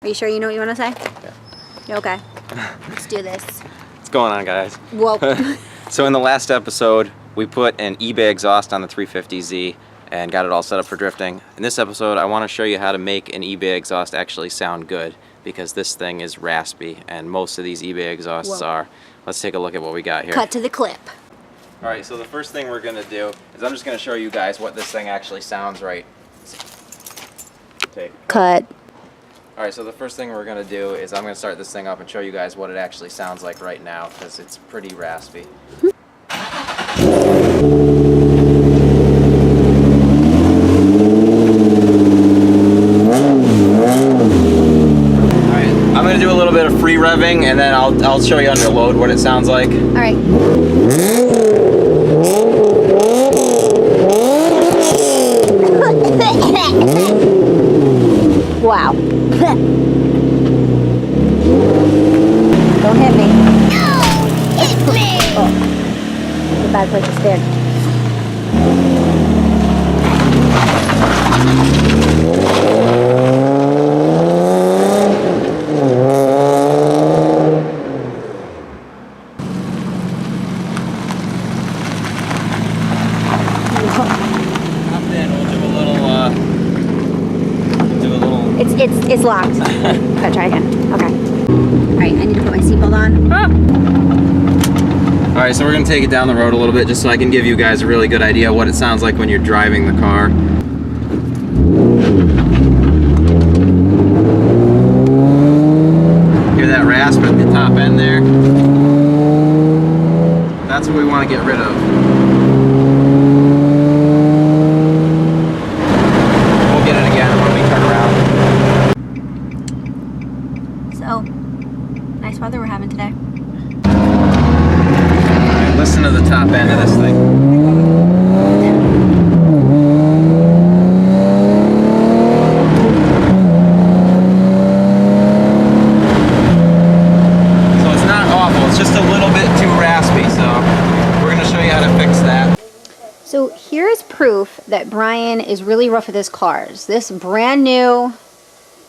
Are you sure you know what you want to say? Yeah. You okay? Let's do this. What's going on, guys? Whoa. So in the last episode, we put an eBay exhaust on the 350Z and got it all set up for drifting. In this episode, I want to show you how to make an eBay exhaust actually sound good, because this thing is raspy and most of these eBay exhausts are. Let's take a look at what we got here. Cut to the clip. All right, so the first thing we're gonna do is I'm just gonna show you guys what this thing actually sounds right. Cut. All right, so the first thing we're gonna do is I'm gonna start this thing up and show you guys what it actually sounds like right now, because it's pretty raspy. I'm gonna do a little bit of free revving, and then I'll show you under load what it sounds like. All right. Wow. Don't hit me. No! Hit me! Oh. It's a bad place to stand. It's locked. Gotta try again. Okay. Alright, I need to put my seatbelt on. Alright, so we're going to take it down the road a little bit just so I can give you guys a really good idea of what it sounds like when you're driving the car. Hear that rasp at the top end there? That's what we want to get rid of. We'll get it again when we turn around. So, nice weather we're having today. Alright, listen to the top end of this thing. So it's not awful, it's just a little bit too raspy, so we're going to show you how to fix that. So here's proof that Brian is really rough with his cars. This brand new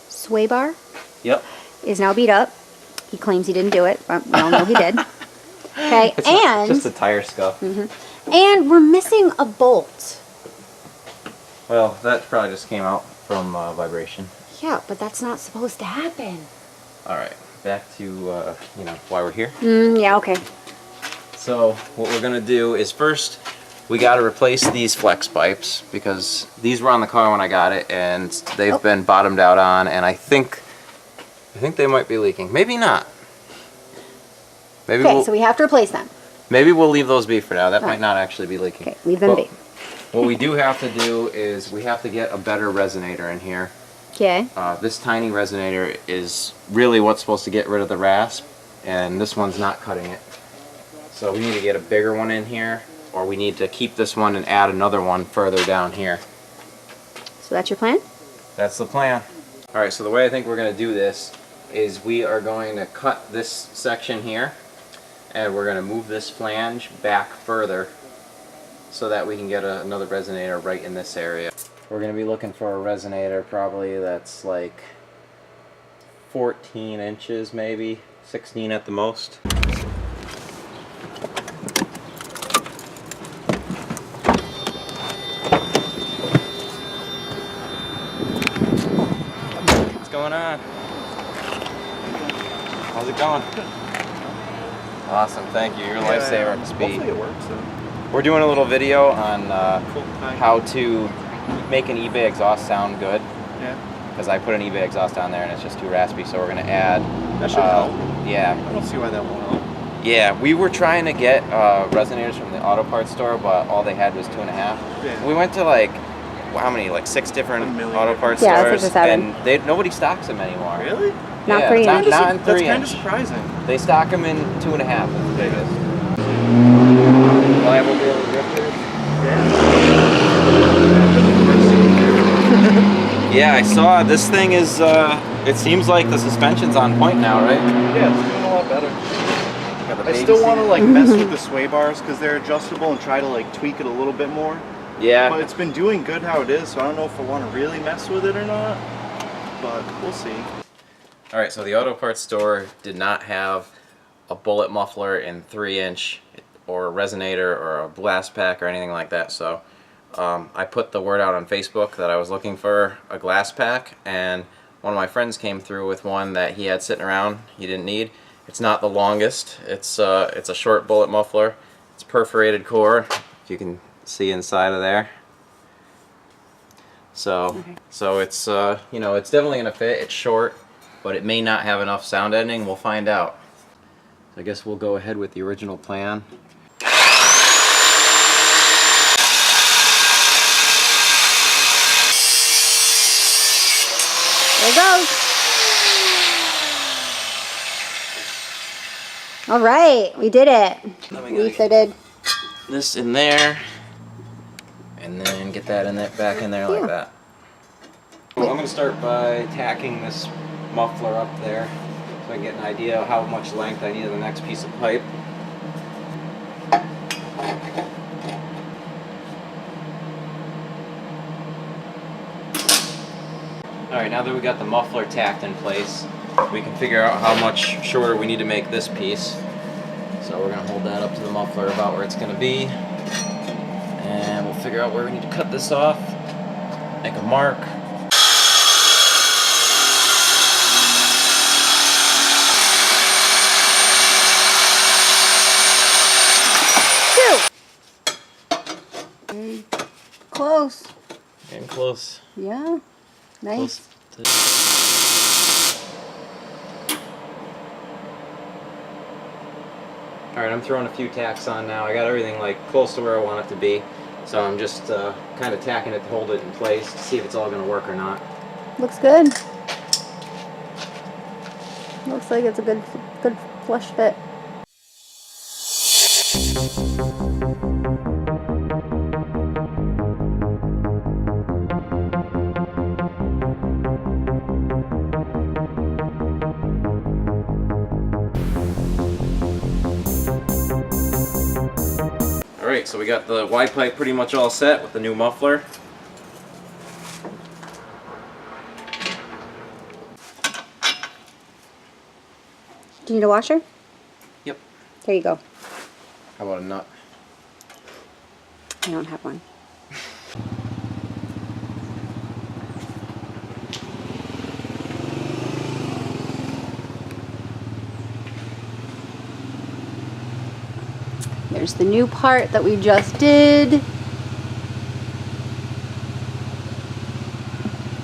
sway bar Yep. is now beat up. He claims he didn't do it, but we all know he did. Okay, It's and just a tire scuff. and we're missing a bolt. Well, that probably just came out from vibration. Yeah, but that's not supposed to happen. All right, back to you know, why we're here. Yeah, okay. So what we're gonna do is first we got to replace these flex pipes, because these were on the car when I got it and they've been bottomed out on, and I think they might be leaking. Maybe not. Maybe Okay, so we have to replace them. maybe we'll leave those be for now. That might not actually be leaking. Okay, leave them be. What we do have to do is we have to get a better resonator in here. Okay. This tiny resonator is really what's supposed to get rid of the rasp, and this one's not cutting it. So we need to get a bigger one in here, or we need to keep this one and add another one further down here. So that's your plan? That's the plan. Alright, so the way I think we're going to do this is we are going to cut this section here, and we're going to move this flange back further so that we can get another resonator right in this area. We're going to be looking for a resonator probably that's like 14 inches maybe, 16 at the most. What's going on? How's it going? Awesome, thank you. You're a lifesaver at speed. Hopefully it works. We're doing a little video on how to make an eBay exhaust sound good. Yeah. Because I put an eBay exhaust on there and it's just too raspy, so we're going to add... That should help. Yeah. I don't see why that won't help. Yeah, we were trying to get resonators from the auto parts store, but all they had was 2.5. Yeah. We went to like, how many? Like 6 different auto parts Yeah, stores, 6 or 7. and nobody stocks them anymore. Really? Not Yeah, 3 not inches. in 3 That's kind of inch. surprising. They stock them in 2.5. That's the biggest. Reliable daily drifters. Yeah, I saw this thing is, it seems like the suspension's on point now, right? Yeah, it's doing a lot better. Got the I baby still want to seat. like mess with the sway bars because they're adjustable and try to like tweak it a little bit more. Yeah. But it's been doing good how it is, so I don't know if I want to really mess with it or not. But we'll see. Alright, so the auto parts store did not have a bullet muffler in 3-inch or a resonator or a blast pack or anything like that, so I put the word out on Facebook that I was looking for a glass pack, and one of my friends came through with one that he had sitting around he didn't need. It's not the longest, it's a short bullet muffler. It's perforated core, if you can see inside of there. So it's you know, it's definitely gonna fit. It's short, but it may not have enough sound editing. We'll find out. So I guess we'll go ahead with the original plan. There it goes. All right, we did it. Refitted. This in there, and then get that in that back in there like that. Well, I'm going to start by tacking this muffler up there so I can get an idea of how much length I need of the next piece of pipe. Alright, now that we got the muffler tacked in place, we can figure out how much shorter we need to make this piece. So we're going to hold that up to the muffler about where it's going to be, and we'll figure out where we need to cut this off, make a mark. Close. Getting close. Yeah. Nice. Alright, I'm throwing a few tacks on now. I got everything like close to where I want it to be. So I'm just kind of tacking it to hold it in place to see if it's all going to work or not. Looks good. Looks like it's a good flush fit. Alright, so we got the Y pipe pretty much all set with the new muffler. Do you need a washer? Yep. There you go. How about a nut? I don't have one. There's the new part that we just did.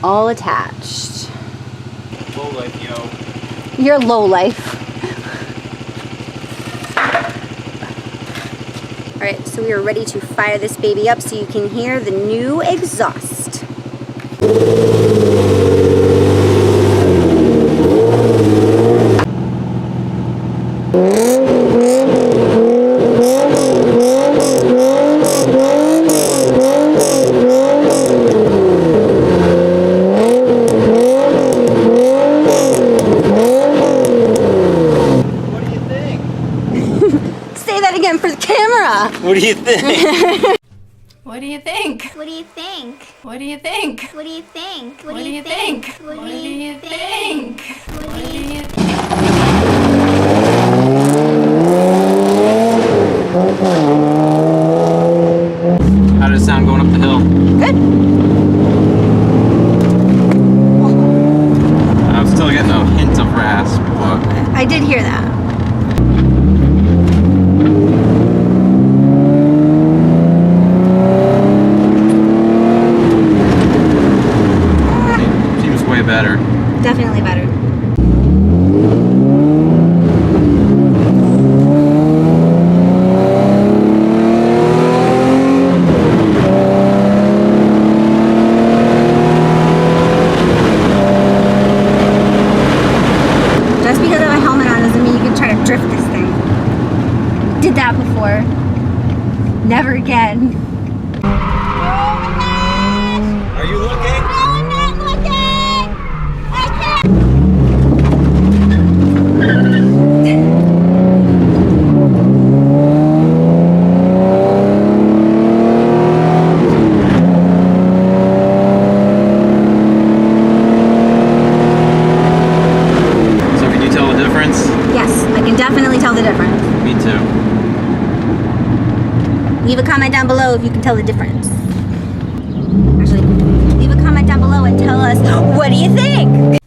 All attached. Low life, yo. You're low life. Alright, so we are ready to fire this baby up so you can hear the new exhaust. For the camera. What do you think? What do you think? What do you think? What do you think? What do you think? What do you think? What do you think? What do you think? How did it sound going up the hill? Good. I'm still getting a hint of rasp, but I did hear that. seems way better. Definitely better. Just because I have a helmet on doesn't mean you can try to drift this thing. Did that before. Never again. Are you looking? I'm not looking! I can't! Leave a comment down below if you can tell the difference. Actually, leave a comment down below and tell us, what do you think?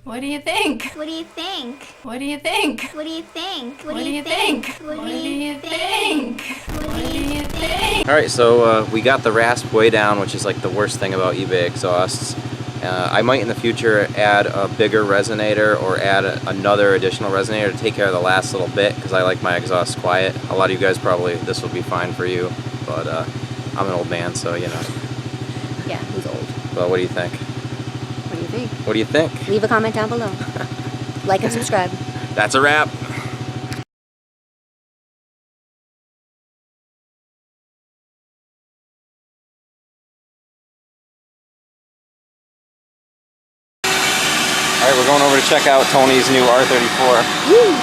What do you think? What do you think? What do you think? What do you think? What do you think? What What do do you you think? What do you think? Alright, so we got the rasp way down, which is like the worst thing about eBay exhausts. I might in the future add a bigger resonator or add another additional resonator to take care of the last little bit, because I like my exhaust quiet. A lot of you guys probably, this will be fine for you, but I'm an old man, so you know. Yeah, he's old. But what do you think? What do you think? What do you think? Leave a comment down below. Like and subscribe. That's a wrap. Alright, we're going over to check out Tony's new R34. Woo!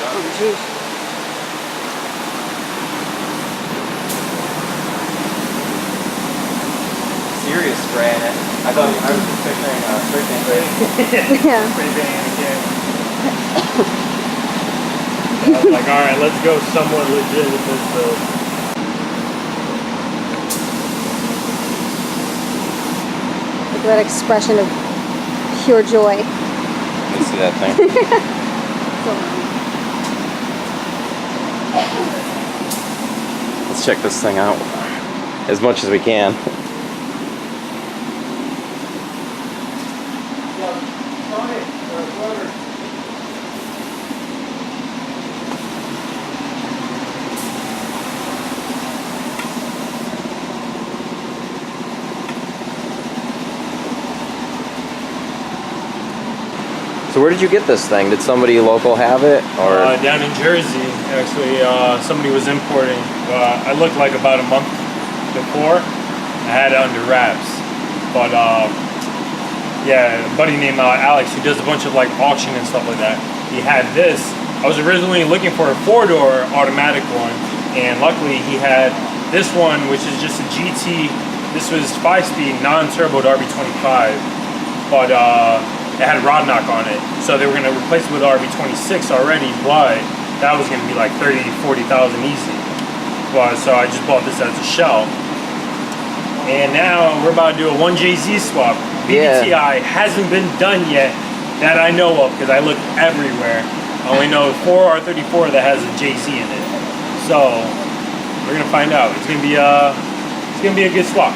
Oh, jeez. Serious spray in it. I thought I was just picturing a freaking Yeah. I was like, alright, let's go somewhat legit with this build. Look at that expression of pure joy. You see that thing? Let's check this thing out as much as we can. So where did you get this thing? Did somebody local have it, or? Down in Jersey, actually, somebody was importing. I looked like about a month before. I had it under wraps, but yeah, a buddy named Alex, who does a bunch of like auction and stuff like that. He had this. I was originally looking for a 4-door automatic one, and luckily he had this one, which is just a GT. This was 5-speed, non-turboed RB25, but it had a rod knock on it, so they were going to replace it with RB26 already, but that was going to be like 30,000 to 40,000 easy. But so I just bought this as a shell, and now we're about to do a 1JZ swap. BBTI hasn't been done yet that I know of, because I looked everywhere. I only know 4 R34 that has a JZ in it, so we're gonna find out. It's gonna be a good swap.